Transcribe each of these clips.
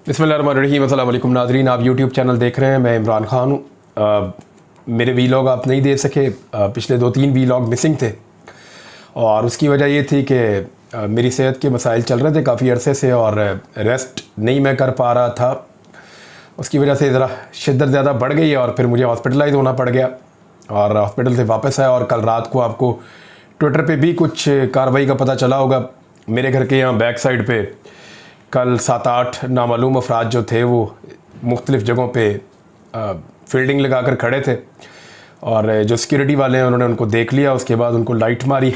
बिस्मिल्लाहिर्रहमानिर्रहीम। अस्सलाम वालेकुम नाज़रीन, आप यूट्यूब चैनल देख रहे हैं। मैं इमरान ख़ान हूँ। मेरे वीलॉग आप नहीं दे सके, पिछले 2-3 वीलॉग मिसिंग थे और उसकी वजह ये थी कि मेरी सेहत के मसाइल चल रहे थे काफ़ी अरसे से और रेस्ट नहीं मैं कर पा रहा था। उसकी वजह से ज़रा शिद्दत ज़्यादा बढ़ गई और फिर मुझे हॉस्पिटलाइज़ होना पड़ गया और हॉस्पिटल से वापस आया। और कल रात को आपको ट्विटर पे भी कुछ कार्रवाई का पता चला होगा। मेरे घर के यहाँ बैक साइड पे कल 7-8 नामालूम अफराद जो थे वो मुख्तलिफ़ जगहों पे फील्डिंग लगा कर खड़े थे और जो सिक्योरिटी वाले हैं उन्होंने उनको देख लिया। उसके बाद उनको लाइट मारी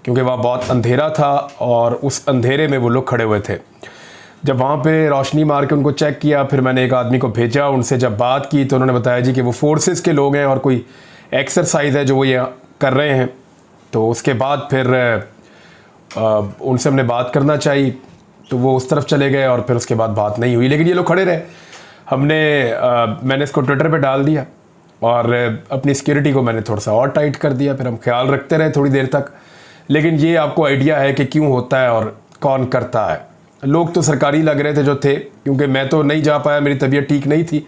क्योंकि वहाँ बहुत अंधेरा था और उस अंधेरे में वो लोग खड़े हुए थे। जब वहाँ पे रोशनी मार के उनको चेक किया, फिर मैंने एक आदमी को भेजा, उनसे जब बात की तो उन्होंने बताया जी कि वो फोर्सेस के लोग हैं और कोई एक्सरसाइज है जो वो ये कर रहे हैं। तो उसके बाद फिर उनसे हमने बात करना चाहिए तो वो उस तरफ चले गए और फिर उसके बाद बात नहीं हुई, लेकिन ये लोग खड़े रहे। मैंने इसको ट्विटर पे डाल दिया और अपनी सिक्योरिटी को मैंने थोड़ा सा और टाइट कर दिया। फिर हम ख्याल रखते रहे थोड़ी देर तक, लेकिन ये आपको आइडिया है कि क्यों होता है और कौन करता है। लोग तो सरकारी लग रहे थे जो थे, क्योंकि मैं तो नहीं जा पाया, मेरी तबीयत ठीक नहीं थी।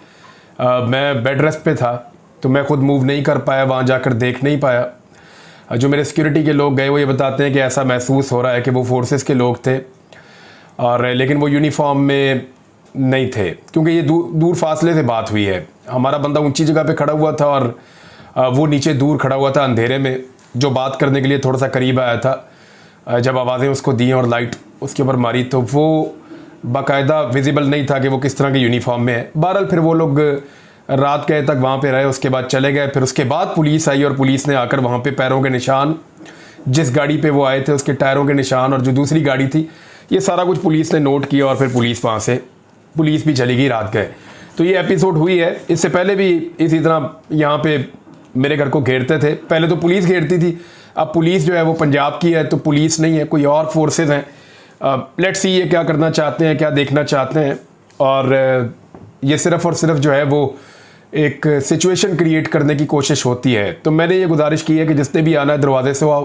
मैं बेड रेस्ट पे था तो मैं खुद मूव नहीं कर पाया, वहाँ जाकर देख नहीं पाया। जो मेरे सिक्योरिटी के लोग गए वो ये बताते हैं कि ऐसा महसूस हो रहा है कि वो फोर्सेस के लोग थे और लेकिन वो यूनिफॉर्म में नहीं थे, क्योंकि ये दूर फासले से बात हुई है। हमारा बंदा ऊंची जगह पे खड़ा हुआ था और वो नीचे दूर खड़ा हुआ था अंधेरे में, जो बात करने के लिए थोड़ा सा करीब आया था। जब आवाज़ें उसको दी और लाइट उसके ऊपर मारी तो वो बाकायदा विजिबल नहीं था कि वो किस तरह के यूनिफॉर्म में है। बहरहाल फिर वो लोग रात गए तक वहाँ पे रहे, उसके बाद चले गए। फिर उसके बाद पुलिस आई और पुलिस ने आकर वहाँ पे पैरों के निशान, जिस गाड़ी पे वो आए थे उसके टायरों के निशान और जो दूसरी गाड़ी थी, ये सारा कुछ पुलिस ने नोट किया और फिर पुलिस भी चली गई, रात गए। तो ये एपिसोड हुई है। इससे पहले भी इसी तरह यहाँ पे मेरे घर को घेरते थे। पहले तो पुलिस घेरती थी, अब पुलिस जो है वो पंजाब की है तो पुलिस नहीं है, कोई और फोर्सेस हैं। लेट्स सी ये क्या करना चाहते हैं, क्या देखना चाहते हैं। और ये सिर्फ़ और सिर्फ जो है वो एक सिचुएशन क्रिएट करने की कोशिश होती है। तो मैंने ये गुजारिश की है कि जिसने भी आना है दरवाजे से आओ।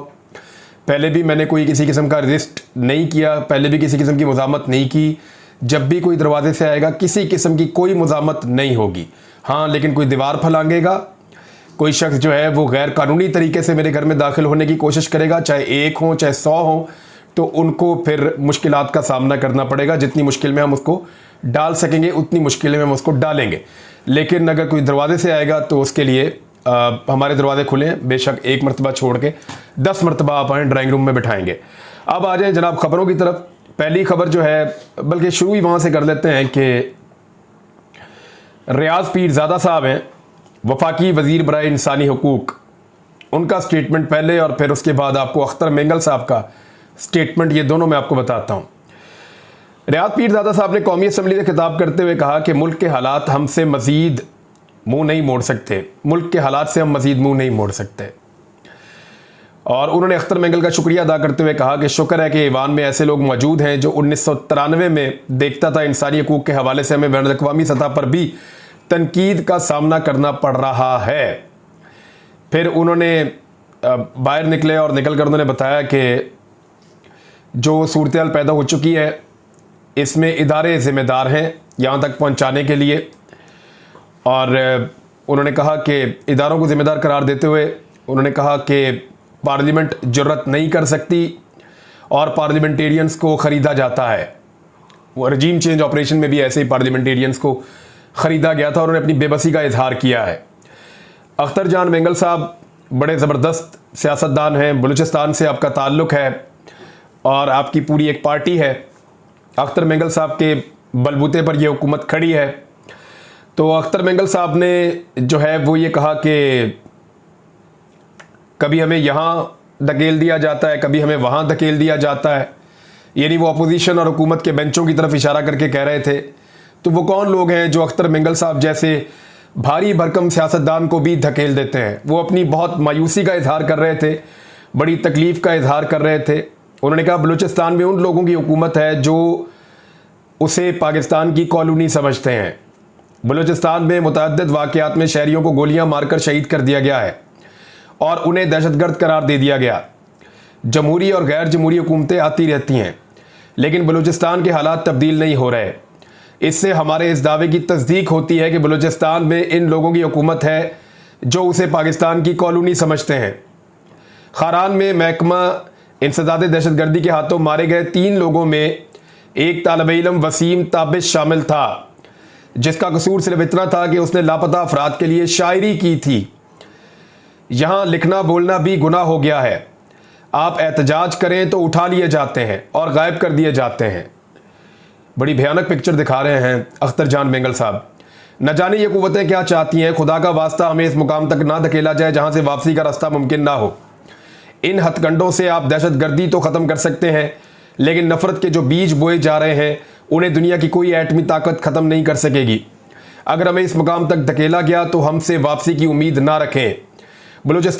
पहले भी मैंने कोई किसी किस्म का रिस्ट नहीं किया, पहले भी किसी किस्म की मुज़ामत नहीं की। जब भी कोई दरवाजे से आएगा किसी किस्म की कोई मुज़ामत नहीं होगी। हाँ, लेकिन कोई दीवार फैलाएगा, कोई शख्स जो है वो गैर कानूनी तरीके से मेरे घर में दाखिल होने की कोशिश करेगा, चाहे 1 हो चाहे 100 हो, तो उनको फिर मुश्किलात का सामना करना पड़ेगा। जितनी मुश्किल में हम उसको डाल सकेंगे उतनी मुश्किल में हम उसको डालेंगे। लेकिन अगर कोई दरवाजे से आएगा तो उसके लिए हमारे दरवाजे खुले हैं, बेशक 1 मरतबा छोड़ के 10 मरतबा आप आएँ, ड्राइंग रूम में बिठाएंगे। अब आ जाएँ जनाब खबरों की तरफ। पहली खबर जो है, बल्कि शुरू ही वहाँ से कर लेते हैं कि रियाज पीरज़ादा साहब हैं वफाकी वज़ीर बराए इंसानी हुकूक, उनका स्टेटमेंट पहले और फिर उसके बाद आपको अख्तर मेंगल साहब का स्टेटमेंट, ये दोनों मैं आपको बताता हूँ। रियाज पीरज़ादा साहब ने कौमी असम्बली से खिताब करते हुए कहा कि मुल्क के हालात हमसे मज़ीद मुंह नहीं मोड़ सकते, मुल्क के हालात से हम मज़ीद मुंह नहीं मोड़ सकते। और उन्होंने अख्तर मेंगल का शुक्रिया अदा करते हुए कहा कि शुक्र है कि ईवान में ऐसे लोग मौजूद हैं जो 1993 में देखता था इंसानी हकूक़ के हवाले से हमें बैनुल-अक़वामी सतह पर भी तनकीद का सामना करना पड़ रहा है। फिर उन्होंने बाहर निकले और निकल कर उन्होंने बताया कि जो सूरत-ए-हाल पैदा हो चुकी है इसमें इदारे ज़िम्मेदार हैं यहाँ तक पहुँचाने के लिए। और उन्होंने कहा कि इदारों को ज़िम्मेदार करार देते हुए उन्होंने कहा कि पार्लियामेंट जुर्रत नहीं कर सकती और पार्लियामेंटेरियंस को ख़रीदा जाता है। वो रजीम चेंज ऑपरेशन में भी ऐसे ही पार्लियामेंटेरियंस को ख़रीदा गया था और उन्होंने अपनी बेबसी का इजहार किया है। अख्तर जान मेंगल साहब बड़े ज़बरदस्त सियासतदान हैं, बलूचिस्तान से आपका ताल्लुक़ है और आपकी पूरी एक पार्टी है। अख्तर मेंगल साहब के बलबूते पर यह हुकूमत खड़ी है। तो अख्तर मेंगल साहब ने जो है वो ये कहा कि कभी हमें यहाँ धकेल दिया जाता है, कभी हमें वहाँ धकेल दिया जाता है। यानी वो अपोजिशन और हुकूमत के बेंचों की तरफ इशारा करके कह रहे थे। तो वो कौन लोग हैं जो अख्तर मेंगल साहब जैसे भारी भरकम सियासतदान को भी धकेल देते हैं? वो अपनी बहुत मायूसी का इजहार कर रहे थे, बड़ी तकलीफ़ का इजहार कर रहे थे। उन्होंने कहा बलूचिस्तान में उन लोगों की हुकूमत है जो उसे पाकिस्तान की कॉलोनी समझते हैं। बलूचिस्तान में मुतअद्दिद वाक़यात में शहरियों को गोलियां मारकर शहीद कर दिया गया है और उन्हें दहशतगर्द करार दे दिया गया। जमहूरी और गैर जमहूरी हुकूमतें आती रहती हैं, लेकिन बलूचिस्तान के हालात तब्दील नहीं हो रहे। इससे हमारे इस दावे की तस्दीक होती है कि बलूचिस्तान में इन लोगों की हुकूमत है जो उसे पाकिस्तान की कॉलोनी समझते हैं। खारान में महकमा इंसदाद दहशतगर्दी के हाथों मारे गए 3 लोगों में एक तालिब इल्म वसीम ताबिश शामिल था, जिसका कसूर सिर्फ इतना था कि उसने लापता अफराद के लिए शायरी की थी। यहाँ लिखना बोलना भी गुनाह हो गया है। आप एहतजाज करें तो उठा लिए जाते हैं और गायब कर दिए जाते हैं। बड़ी भयानक पिक्चर दिखा रहे हैं अख्तर जान बेंगल साहब। न जाने ये कुव्वतें क्या चाहती हैं। खुदा का वास्ता हमें इस मुकाम तक ना धकेला जाए जहां से वापसी का रास्ता मुमकिन ना हो। इन हथकंडों से आप दहशतगर्दी तो ख़त्म कर सकते हैं, लेकिन नफरत के जो बीज बोए जा रहे हैं उन्हें दुनिया की कोई एटमी ताकत ख़त्म नहीं कर सकेगी। अगर हमें इस मुकाम तक धकेला गया तो हमसे वापसी की उम्मीद ना रखें। बलूचिस्तान